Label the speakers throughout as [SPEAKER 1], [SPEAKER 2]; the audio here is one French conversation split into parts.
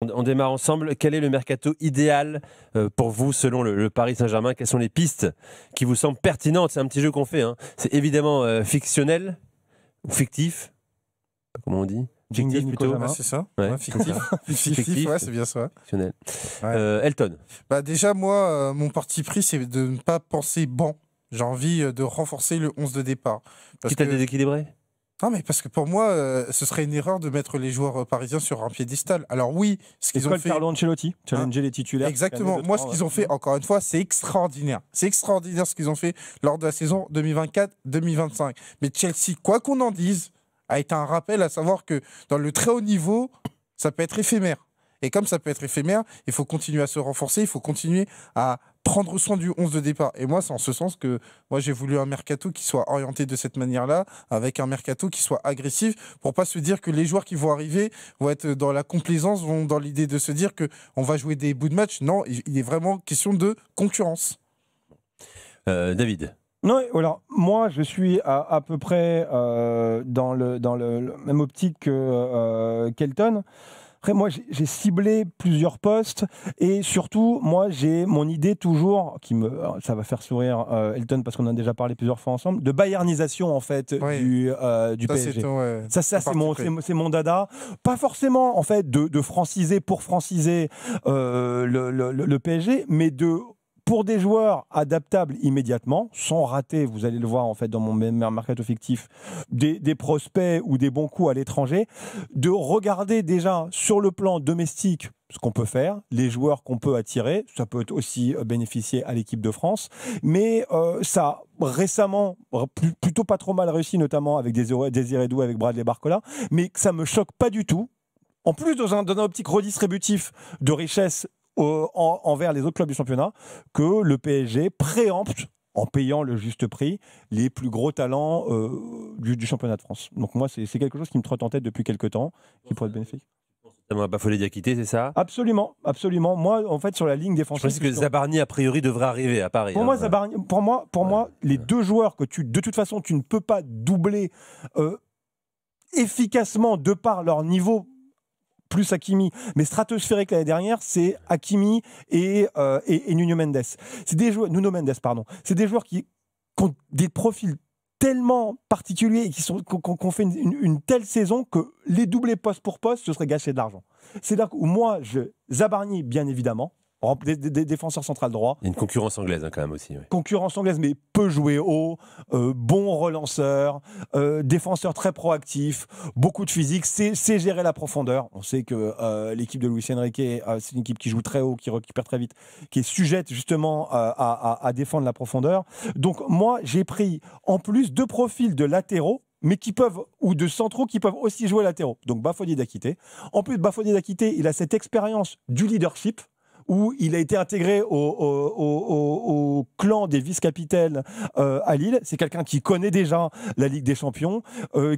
[SPEAKER 1] On démarre ensemble. Quel est le mercato idéal pour vous selon le Paris Saint-Germain? Quelles sont les pistes qui vous semblent pertinentes? C'est un petit jeu qu'on fait. Hein. C'est évidemment fictionnel ou fictif. Comment on dit?
[SPEAKER 2] Jingle
[SPEAKER 1] Fictif plutôt.
[SPEAKER 2] Ouais, c'est ça.
[SPEAKER 1] Ouais,
[SPEAKER 2] Ouais, fictif. Fictif, ouais, c'est bien ça.
[SPEAKER 1] Fictionnel.
[SPEAKER 2] Ouais.
[SPEAKER 1] Elton.
[SPEAKER 2] Bah déjà, moi, mon parti pris, c'est de ne pas penser banc. J'ai envie de renforcer le 11 de départ.
[SPEAKER 1] Quitte à déséquilibrer.
[SPEAKER 2] Non, mais parce que pour moi, ce serait une erreur de mettre les joueurs parisiens sur un piédestal. Alors oui, ce qu'ils ont fait...
[SPEAKER 3] Carlo Ancelotti, challenger les titulaires.
[SPEAKER 2] Exactement. Moi, ce qu'ils ont fait, encore une fois, c'est extraordinaire. C'est extraordinaire ce qu'ils ont fait lors de la saison 2024-2025. Mais Chelsea, quoi qu'on en dise, a été un rappel, à savoir que dans le très haut niveau, ça peut être éphémère. Et comme ça peut être éphémère, il faut continuer à se renforcer, il faut continuer à prendre soin du 11 de départ. Et moi, c'est en ce sens que moi j'ai voulu un mercato qui soit orienté de cette manière-là, avec un mercato qui soit agressif, pour pas se dire que les joueurs qui vont arriver vont être dans la complaisance, vont dans l'idée de se dire qu'on va jouer des bouts de match. Non, il est vraiment question de concurrence.
[SPEAKER 1] David.
[SPEAKER 3] Non, alors moi je suis à peu près dans le même optique que Kelton. Après, moi, j'ai ciblé plusieurs postes et surtout, moi, j'ai mon idée toujours, ça va faire sourire Elton parce qu'on en a déjà parlé plusieurs fois ensemble, de bayernisation en fait
[SPEAKER 2] Oui.
[SPEAKER 3] du
[SPEAKER 2] Ça,
[SPEAKER 3] PSG.
[SPEAKER 2] c'est
[SPEAKER 3] C'est mon dada. Pas forcément en fait de franciser pour franciser le PSG, mais pour des joueurs adaptables immédiatement, sans rater, vous allez le voir en fait dans mon mercato fictif, des prospects ou des bons coups à l'étranger, de regarder déjà sur le plan domestique ce qu'on peut faire, les joueurs qu'on peut attirer, ça peut aussi bénéficier à l'équipe de France, mais ça a récemment plutôt pas trop mal réussi, notamment avec Désiré Doué, avec Bradley Barcola, mais ça me choque pas du tout. En plus, dans un optique redistributif de richesse envers les autres clubs du championnat, que le PSG préempte, en payant le juste prix, les plus gros talents du championnat de France. Donc moi, c'est quelque chose qui me trotte en tête depuis quelques temps, qui pourrait être bénéfique.
[SPEAKER 1] Baffolé Diakité, c'est ça?
[SPEAKER 3] Absolument, absolument. Moi, en fait, sur la ligne défensive...
[SPEAKER 1] Je pense que Zabarni, a priori, devrait arriver à Paris.
[SPEAKER 3] Pour moi, les deux joueurs que de toute façon, tu ne peux pas doubler efficacement de par leur niveau plus Hakimi, mais stratosphérique l'année dernière, c'est Hakimi et Nuno Mendes. C'est des joueurs, Nuno Mendes, pardon. C'est des joueurs qui ont des profils tellement particuliers et qui ont fait une telle saison que les doubler poste pour poste, ce serait gâcher de l'argent. C'est là où moi, Zabarni, bien évidemment, des défenseurs central droit.
[SPEAKER 1] Il y a une concurrence anglaise quand même aussi. Ouais.
[SPEAKER 3] Concurrence anglaise, mais peut jouer haut, bon relanceur, défenseur très proactif, beaucoup de physique, c'est gérer la profondeur. On sait que l'équipe de Luis Enrique, c'est une équipe qui joue très haut, qui récupère très vite, qui est sujette justement à défendre la profondeur. Donc moi, j'ai pris en plus deux profils de latéraux, mais ou de centraux qui peuvent aussi jouer latéraux. Donc Baffolé Diakité. En plus, Baffolé Diakité, il a cette expérience du leadership, où il a été intégré au clan des vice-capitaines à Lille. C'est quelqu'un qui connaît déjà la Ligue des Champions,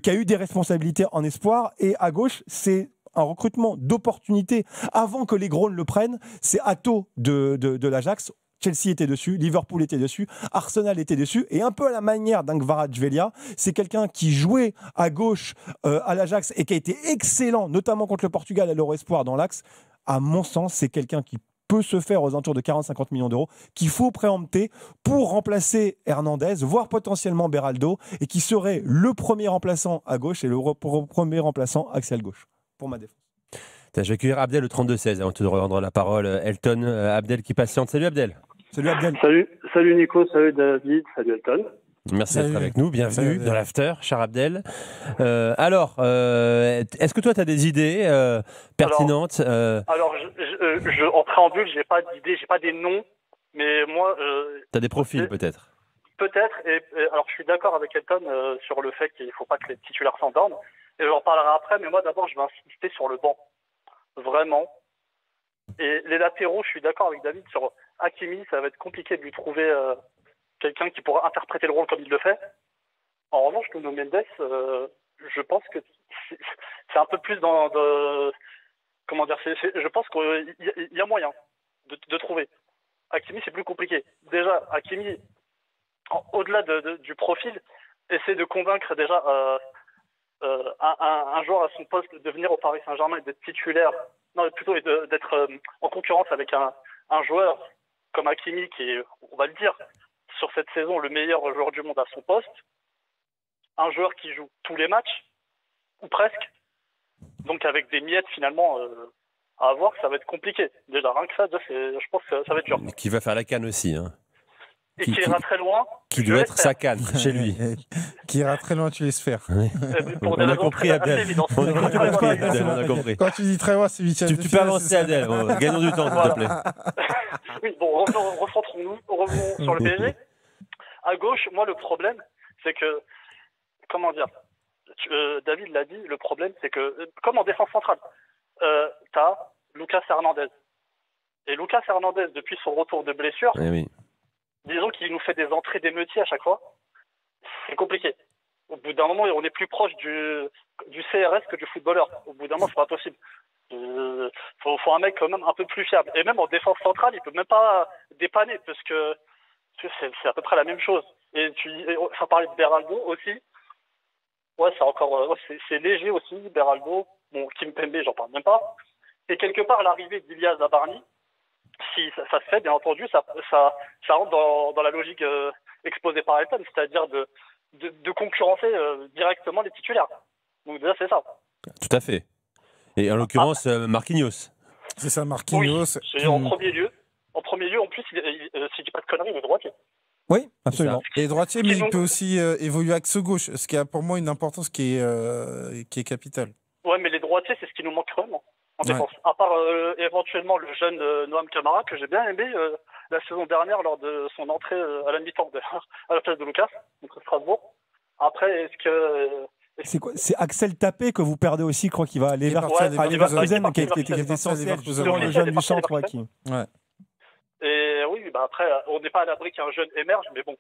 [SPEAKER 3] qui a eu des responsabilités en espoir. Et à gauche, c'est un recrutement d'opportunité avant que les gros ne le prennent. C'est Atto de l'Ajax. Chelsea était dessus, Liverpool était dessus, Arsenal était dessus, et un peu à la manière d'un Kvaratskhelia, c'est quelqu'un qui jouait à gauche à l'Ajax et qui a été excellent, notamment contre le Portugal à l'Euro-Espoir dans l'axe. À mon sens, c'est quelqu'un qui peut se faire aux alentours de 40-50 millions d'euros, qu'il faut préempter pour remplacer Hernandez, voire potentiellement Beraldo, et qui serait le premier remplaçant à gauche et le premier remplaçant axial gauche, pour ma défense.
[SPEAKER 1] Je vais accueillir Abdel, le 32-16, avant de te rendre la parole. Elton, Abdel qui patiente. Salut Abdel.
[SPEAKER 3] Salut Abdel.
[SPEAKER 4] Salut Nico, salut David, salut Elton.
[SPEAKER 1] Merci d'être avec nous, bienvenue dans l'After, cher Abdel. Alors, est-ce que toi tu as des idées pertinentes?
[SPEAKER 4] Alors en préambule, j'ai pas d'idées, j'ai pas des noms, mais moi...
[SPEAKER 1] tu as des profils peut-être?
[SPEAKER 4] Peut-être, alors je suis d'accord avec Elton sur le fait qu'il ne faut pas que les titulaires s'endorment, et j'en parlerai après, mais moi d'abord je vais insister sur le banc, vraiment. Et les latéraux, je suis d'accord avec David sur Hakimi, ça va être compliqué de lui trouver quelqu'un qui pourra interpréter le rôle comme il le fait. En revanche, Nuno Mendes, je pense que c'est un peu plus comment dire, je pense qu'il y a moyen de trouver. Hakimi, c'est plus compliqué. Déjà, Hakimi, au-delà du profil, essaie de convaincre déjà un joueur à son poste de venir au Paris Saint-Germain et d'être titulaire non, plutôt d'être en concurrence avec un joueur comme Hakimi, qui est, on va le dire, sur cette saison, le meilleur joueur du monde à son poste, un joueur qui joue tous les matchs, ou presque, donc avec des miettes finalement à avoir, ça va être compliqué. Déjà, rien que ça, je pense que ça va être dur.
[SPEAKER 1] Qui va faire la canne aussi. Hein.
[SPEAKER 4] Et qui ira très loin.
[SPEAKER 1] Qui doit être sa canne chez lui.
[SPEAKER 2] Qui ira très loin, tu l'espères.
[SPEAKER 1] Oui.
[SPEAKER 4] Pour
[SPEAKER 1] On a compris, Adèle. On a compris.
[SPEAKER 2] Quand tu dis très loin, c'est 8e.
[SPEAKER 1] Tu peux avancer, Adèle. Gagnons du temps, s'il te plaît.
[SPEAKER 4] Oui, bon, revenons sur le PSG. À gauche, moi, le problème, c'est que, comment dire, David l'a dit, le problème, c'est que, comme en défense centrale, t'as Lucas Hernandez. Et Lucas Hernandez, depuis son retour de blessure, disons qu'il nous fait des entrées d'émeutiers à chaque fois, c'est compliqué. Au bout d'un moment, on est plus proche du CRS que du footballeur. Au bout d'un moment, c'est pas possible. Faut un mec quand même un peu plus fiable. Et même en défense centrale, il peut même pas dépanner parce que c'est à peu près la même chose. Et ça parlait de Beraldo aussi. Ouais, c'est encore, c'est léger aussi, Beraldo. Bon, Kimpembe, j'en parle même pas. Et quelque part, l'arrivée d'Ilyas Zabarni, si ça se fait, bien entendu, ça rentre dans la logique exposée par Elton, c'est-à-dire de concurrencer directement les titulaires. Donc déjà, c'est ça.
[SPEAKER 1] Tout à fait. Et en l'occurrence, Marquinhos.
[SPEAKER 2] C'est ça, Marquinhos.
[SPEAKER 4] Oui, c'est en premier lieu. En premier lieu, en plus, si je dis pas de conneries, il est droitier.
[SPEAKER 3] Oui, absolument.
[SPEAKER 2] Il est droitier, mais il peut aussi évoluer axe gauche, ce qui a pour moi une importance qui est capitale.
[SPEAKER 4] Ouais, mais les droitiers, c'est ce qui nous manque vraiment en défense. À part éventuellement le jeune Noam Camara, que j'ai bien aimé la saison dernière lors de son entrée à la mi-temps à la place de Lucas, donc à Strasbourg. Après, est-ce que...
[SPEAKER 3] C'est quoi? C'est Axel Tapé que vous perdez aussi, je crois qu'il va aller vers Leverkusen, qui était essentiel sur le jeune du centre.
[SPEAKER 2] Ouais.
[SPEAKER 4] Et oui, bah après, on n'est pas à l'abri qu'un jeune émerge, mais bon,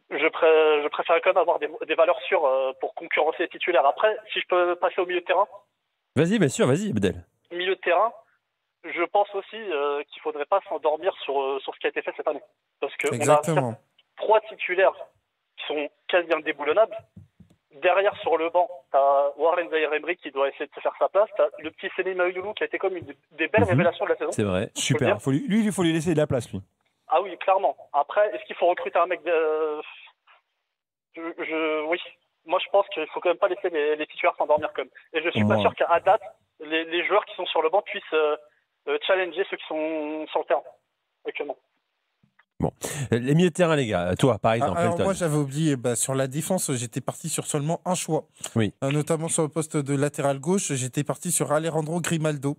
[SPEAKER 4] je préfère quand même avoir des valeurs sûres pour concurrencer les titulaires. Après, si je peux passer au milieu de terrain.
[SPEAKER 1] Vas-y, bien sûr, vas-y, Abdel.
[SPEAKER 4] Milieu de terrain, je pense aussi qu'il ne faudrait pas s'endormir sur ce qui a été fait cette année. Parce qu'on a 3 titulaires qui sont quasi indéboulonnables. Derrière, sur le banc, tu as Warren Zaïre-Emery qui doit essayer de se faire sa place. Tu as le petit Selim Ayoulou qui a été comme une des belles révélations de la saison.
[SPEAKER 1] C'est vrai.
[SPEAKER 3] Super. Il faut lui laisser de la place, lui.
[SPEAKER 4] Ah oui, clairement. Après, est-ce qu'il faut recruter un mec oui. Moi, je pense qu'il faut quand même pas laisser les titulaires s'endormir comme. Et je suis pas sûr qu'à date, les joueurs qui sont sur le banc puissent challenger ceux qui sont sur le terrain actuellement.
[SPEAKER 1] Bon, les milieux de terrain, les gars, toi par exemple.
[SPEAKER 2] Alors moi j'avais oublié, sur la défense, j'étais parti sur seulement un choix.
[SPEAKER 1] Oui.
[SPEAKER 2] Notamment sur le poste de latéral gauche, j'étais parti sur Alejandro Grimaldo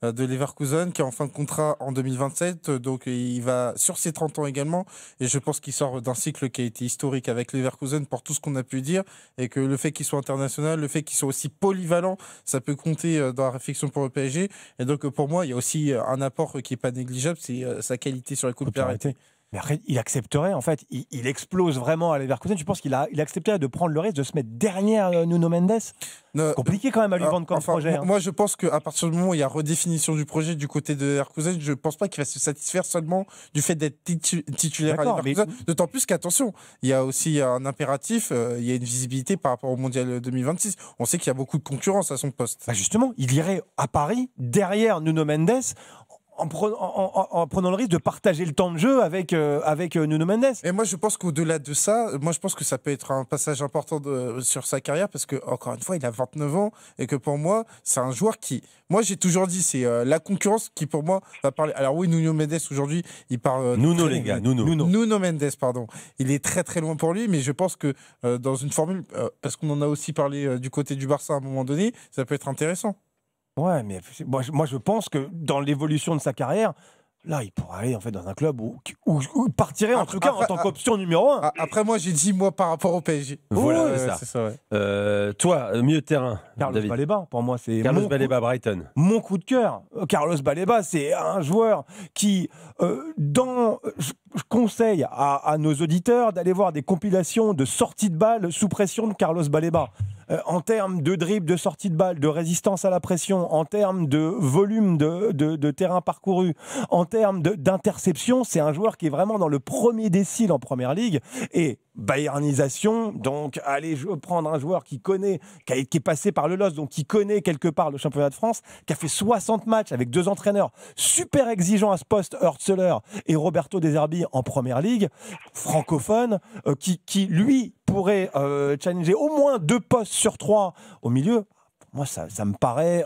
[SPEAKER 2] de Leverkusen, qui est en fin de contrat en 2027. Donc il va sur ses 30 ans également. Et je pense qu'il sort d'un cycle qui a été historique avec Leverkusen pour tout ce qu'on a pu dire. Et que le fait qu'il soit international, le fait qu'il soit aussi polyvalent, ça peut compter dans la réflexion pour le PSG. Et donc pour moi, il y a aussi un apport qui n'est pas négligeable, c'est sa qualité sur la coupe de pied.
[SPEAKER 3] Mais après, il accepterait, en fait, il explose vraiment à Leverkusen. Je pense qu'il accepterait de prendre le risque de se mettre derrière Nuno Mendes. C'est compliqué quand même à lui vendre comme projet.
[SPEAKER 2] Moi, je pense qu'à partir du moment où il y a redéfinition du projet du côté de Leverkusen, je ne pense pas qu'il va se satisfaire seulement du fait d'être titulaire à Leverkusen. D'autant plus qu'attention, il y a aussi un impératif, il y a une visibilité par rapport au Mondial 2026. On sait qu'il y a beaucoup de concurrence à son poste.
[SPEAKER 3] Justement, il irait à Paris, derrière Nuno Mendes, en prenant le risque de partager le temps de jeu avec Nuno Mendes.
[SPEAKER 2] Et moi, je pense qu'au-delà de ça, je pense que ça peut être un passage important sur sa carrière parce que, encore une fois, il a 29 ans et que pour moi, c'est un joueur qui... Moi, j'ai toujours dit, c'est la concurrence qui, pour moi, va parler... Alors oui, Nuno Mendes, aujourd'hui, il parle... Nuno Mendes, pardon. Il est très, très loin pour lui, mais je pense que dans une formule, parce qu'on en a aussi parlé du côté du Barça à un moment donné, ça peut être intéressant.
[SPEAKER 3] Ouais, mais moi je pense que dans l'évolution de sa carrière, là, il pourrait aller en fait dans un club où il partirait en tout cas en tant qu'option numéro 1.
[SPEAKER 2] Après, moi, j'ai dit par rapport au PSG.
[SPEAKER 1] Voilà, c'est ça. Toi, milieu de terrain,
[SPEAKER 3] Carlos Baleba, pour moi, c'est
[SPEAKER 1] Baleba, Brighton.
[SPEAKER 3] Mon coup de cœur. Carlos Baleba, c'est un joueur qui, je conseille à nos auditeurs d'aller voir des compilations de sorties de balles sous pression de Carlos Baleba. en termes de dribble, de sortie de balle, de résistance à la pression, en termes de volume de terrain parcouru, en termes d'interception, c'est un joueur qui est vraiment dans le premier décile en première ligue. Et Bayernisation, donc aller prendre un joueur qui connaît, qui est passé par le LOS, donc qui connaît quelque part le championnat de France, qui a fait 60 matchs avec 2 entraîneurs super exigeants à ce poste, Hurtzeler et Roberto De Zerbi en première ligue, francophone, qui lui pourrait challenger au moins 2 postes sur 3 au milieu. Moi, ça me paraît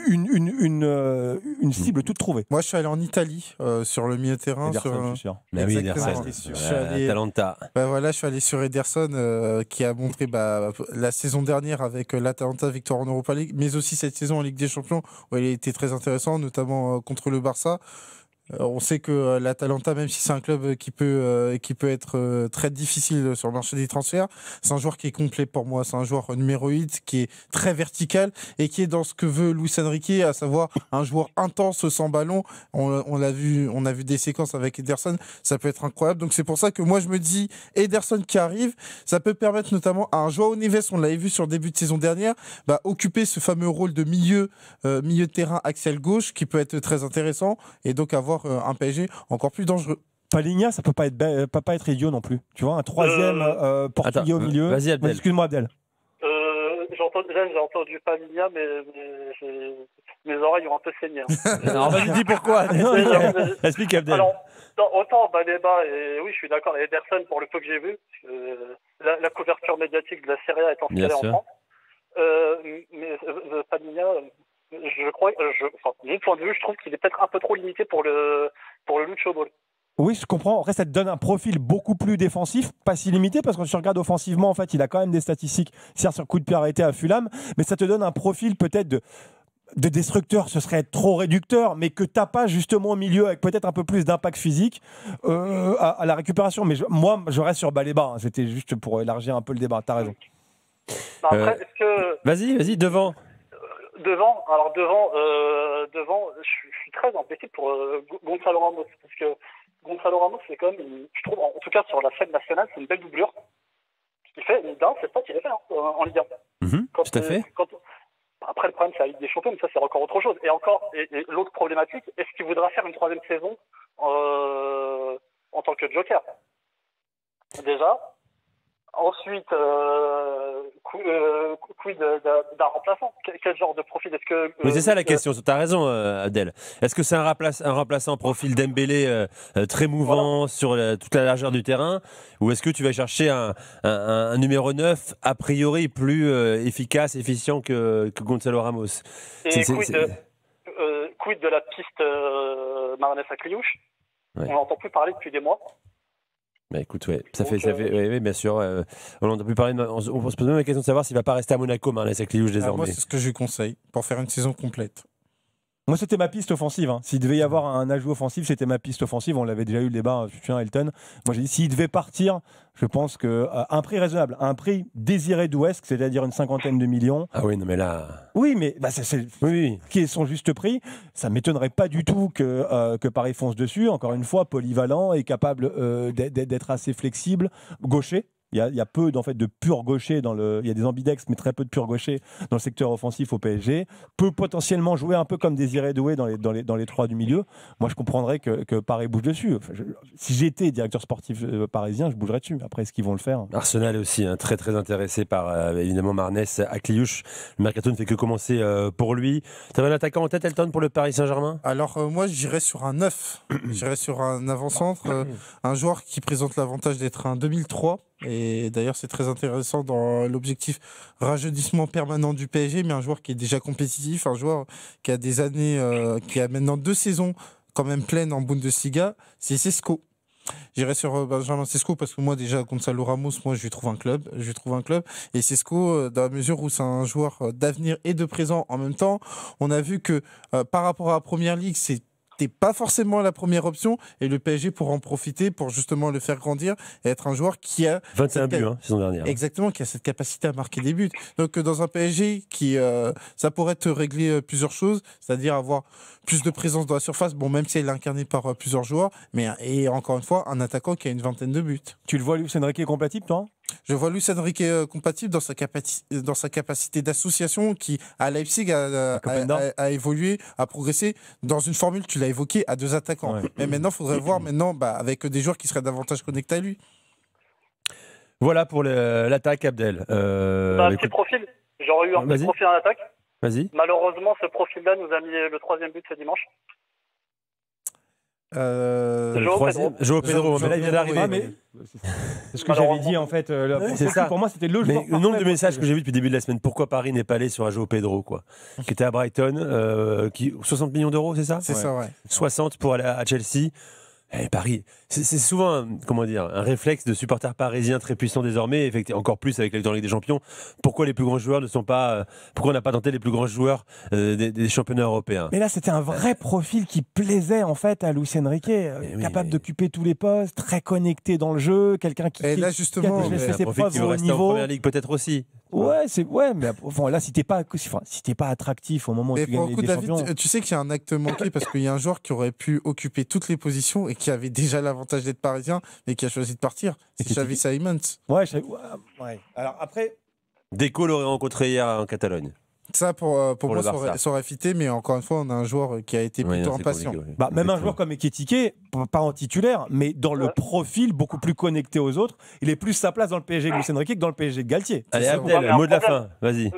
[SPEAKER 3] une cible toute trouvée.
[SPEAKER 2] Moi, je suis allé en Italie sur le milieu de terrain.
[SPEAKER 3] Ederson, je suis sûr.
[SPEAKER 1] Mais oui,
[SPEAKER 2] Exactement.
[SPEAKER 1] Ederson.
[SPEAKER 2] Je suis allé-
[SPEAKER 1] Atalanta.
[SPEAKER 2] Voilà, je suis allé sur Ederson qui a montré la saison dernière avec l'Atalanta victoire en Europa League, mais aussi cette saison en Ligue des Champions où il a été très intéressant, notamment contre le Barça. On sait que l'Atalanta, même si c'est un club qui peut être très difficile sur le marché des transferts, c'est un joueur qui est complet pour moi. C'est un joueur numéro 8 qui est très vertical et qui est dans ce que veut Luis Enrique, à savoir un joueur intense sans ballon. On a vu des séquences avec Ederson, ça peut être incroyable. Donc c'est pour ça que moi je me dis, Ederson qui arrive, ça peut permettre notamment à un Joao Neves, on l'avait vu sur le début de saison dernière, occuper ce fameux rôle de milieu de terrain axial gauche qui peut être très intéressant et donc avoir un PSG encore plus dangereux.
[SPEAKER 3] Paligna, ça peut pas être idiot non plus. Tu vois, un troisième portugais au milieu.
[SPEAKER 1] Vas-y, Abdel.
[SPEAKER 3] Excuse-moi, Abdel.
[SPEAKER 4] J'ai entendu Paligna, mais mes oreilles ont un peu saigné.
[SPEAKER 1] Alors, vas-y, dis pourquoi. Explique, Abdel.
[SPEAKER 4] Alors, autant Baleba, et oui, je suis d'accord, et Ederson, pour le peu que j'ai vu, la couverture médiatique de la Serie A étant ce qu'elle est en France. Mais Paligna, je crois, de mon point de vue, je trouve qu'il est peut-être un peu trop limité pour le Lucho Ball.
[SPEAKER 3] Oui, je comprends. Après, ça te donne un profil beaucoup plus défensif, pas si limité, parce que quand tu regardes offensivement, en fait, il a quand même des statistiques, certes sur coup de pied arrêté à Fulham, mais ça te donne un profil peut-être de destructeur, ce serait trop réducteur, mais que tu n'as pas justement au milieu avec peut-être un peu plus d'impact physique à la récupération. Mais moi, je reste sur Baleba. Hein. C'était juste pour élargir un peu le débat. Tu as raison.
[SPEAKER 4] Après, est-ce que...
[SPEAKER 1] Vas-y, devant.
[SPEAKER 4] Devant, je suis très embêté pour Gonzalo Ramos, parce que Gonzalo Ramos, c'est quand même, je trouve, en tout cas sur la scène nationale, c'est une belle doublure. Ce qu'il fait, c'est pas qu'il est fait en Ligue 1.
[SPEAKER 1] Tout à fait.
[SPEAKER 4] Après, le problème, c'est la Ligue des Champions, mais ça, c'est encore autre chose. Et l'autre problématique, est-ce qu'il voudra faire une 3e saison en tant que joker? Déjà. Ensuite, quid d'un remplaçant? Quel genre de profil est-ce que...
[SPEAKER 1] Mais c'est ça la question, tu as raison, Abdel. Est-ce que c'est un remplaçant profil Dembélé très mouvant sur toute la largeur du terrain, ou est-ce que tu vas chercher un numéro 9 a priori plus efficace, efficient que Gonzalo Ramos?
[SPEAKER 4] Et quid de la piste Marnès à Cliouche? On n'entend plus parler depuis des mois.
[SPEAKER 1] Bah écoute, oui, bien sûr. On n'entend plus parler. On se pose même la question de savoir s'il ne va pas rester à Monaco, Marnès à Cliouche désormais.
[SPEAKER 2] Moi, c'est ce que je lui conseille pour faire une saison complète.
[SPEAKER 3] Moi, c'était ma piste offensive. Hein. S'il devait y avoir un ajout offensif, c'était ma piste offensive. On l'avait déjà eu le débat, je suis Elton. Moi, j'ai dit, s'il devait partir, je pense qu'à un prix raisonnable, un prix désiré d'Ouest, c'est-à-dire une 50aine de millions.
[SPEAKER 1] Ah oui, non mais là...
[SPEAKER 3] Oui, mais c'est qui est son juste prix. Ça ne m'étonnerait pas du tout que Paris fonce dessus. Encore une fois, polyvalent et capable d'être assez flexible, gaucher. Il y a peu de purs gauchers il y a des ambidex, mais très peu de purs gauchers dans le secteur offensif au PSG. Peut potentiellement jouer un peu comme Désiré Doué dans les 3 du milieu. Moi, je comprendrais que Paris bouge dessus. Si j'étais directeur sportif parisien, je bougerais dessus. Après, est-ce qu'ils vont le faire?
[SPEAKER 1] Arsenal aussi, très très intéressé par évidemment Marnès à Cliouche. Le mercato ne fait que commencer pour lui. Tu avais un attaquant en tête, Elton, pour le Paris Saint-Germain?
[SPEAKER 2] Alors moi, j'irais sur un 9. J'irais sur un avant-centre, un joueur qui présente l'avantage d'être un 2003. Et d'ailleurs, c'est très intéressant dans l'objectif rajeunissement permanent du PSG, mais un joueur qui est déjà compétitif, un joueur qui a des années, qui a maintenant 2 saisons quand même pleines en Bundesliga, c'est Sesco. J'irai sur Benjamin Sesco parce que moi déjà Gonzalo Ramos, moi je lui trouve un club, et Sesco dans la mesure où c'est un joueur d'avenir et de présent en même temps. On a vu que par rapport à la Première Ligue, c'était pas forcément la première option et le PSG pour en profiter pour justement le faire grandir et être un joueur qui a
[SPEAKER 1] 21 buts saison dernière.
[SPEAKER 2] Exactement, qui a cette capacité à marquer des buts. Donc dans un PSG qui ça pourrait te régler plusieurs choses, c'est-à-dire avoir plus de présence dans la surface, bon même si elle est incarnée par plusieurs joueurs, mais et encore une fois un attaquant qui a une 20aine de buts.
[SPEAKER 3] Tu le vois Luis Enrique compatible, toi?
[SPEAKER 2] Je vois Luis Enrique compatible dans sa capacité d'association qui, à Leipzig, a évolué, a progressé dans une formule, tu l'as évoqué, à 2 attaquants.
[SPEAKER 3] Ouais.
[SPEAKER 2] Mais maintenant, il faudrait voir avec des joueurs qui seraient davantage connectés à lui.
[SPEAKER 1] Voilà pour l'attaque, Abdel.
[SPEAKER 4] Un petit profil. J'aurais eu un petit profil en attaque.
[SPEAKER 1] Vas-y.
[SPEAKER 4] Malheureusement, ce profil-là nous a mis le 3e but ce dimanche.
[SPEAKER 1] João Pedro, mais là il vient d'arriver.
[SPEAKER 3] C'est ce que j'avais dit en fait.
[SPEAKER 1] C'est ça.
[SPEAKER 3] Pour moi, c'était le
[SPEAKER 1] Mais
[SPEAKER 3] joueur.
[SPEAKER 1] le nombre de messages que j'ai vu depuis le début de la semaine, pourquoi Paris n'est pas allé sur un João Pedro, quoi, qui était à Brighton, 60 millions d'euros, c'est ça?
[SPEAKER 2] C'est ça, ouais.
[SPEAKER 1] 60 pour aller à Chelsea. Et Paris, c'est souvent un réflexe de supporters parisiens très puissants désormais, effectivement, encore plus avec la victoire en Ligue des Champions. Pourquoi les plus grands joueurs ne sont pas. Pourquoi on n'a pas tenté les plus grands joueurs des championnats européens?
[SPEAKER 3] Mais là, c'était un vrai profil qui plaisait en fait à Luis Enrique, capable d'occuper tous les postes, très connecté dans le jeu, quelqu'un qui.
[SPEAKER 2] Et là, justement,
[SPEAKER 1] un profil qui veut rester en première ligue peut-être aussi.
[SPEAKER 3] Mais bon, là, si t'es pas attractif au moment où tu gagnes les
[SPEAKER 2] David,
[SPEAKER 3] champions.
[SPEAKER 2] tu sais qu'il y a un acte manqué parce qu'il y a un joueur qui aurait pu occuper toutes les positions et qui avait déjà l'avantage d'être parisien, mais qui a choisi de partir. C'est Xavi Simons.
[SPEAKER 3] Ouais. Alors après.
[SPEAKER 1] Deco l'aurait rencontré hier en Catalogne.
[SPEAKER 2] Ça, pour moi, ça aurait fité, mais encore une fois, on a un joueur qui a été plutôt impatient.
[SPEAKER 3] Même un joueur comme Ekitike, pas en titulaire, mais dans le profil beaucoup plus connecté aux autres, il est plus sa place dans le PSG de Luis Enrique que dans le PSG de Galtier.
[SPEAKER 1] Allez, Abdel, mot de la fin, vas-y.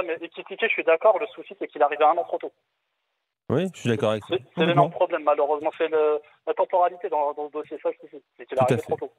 [SPEAKER 4] Mais Ekitike, je suis d'accord, le souci, c'est qu'il arrive un an trop tôt.
[SPEAKER 1] Oui, je suis d'accord avec ça.
[SPEAKER 4] C'est l'énorme problème, malheureusement. C'est la temporalité dans ce dossier, ça, c'est qu'il arrive trop tôt.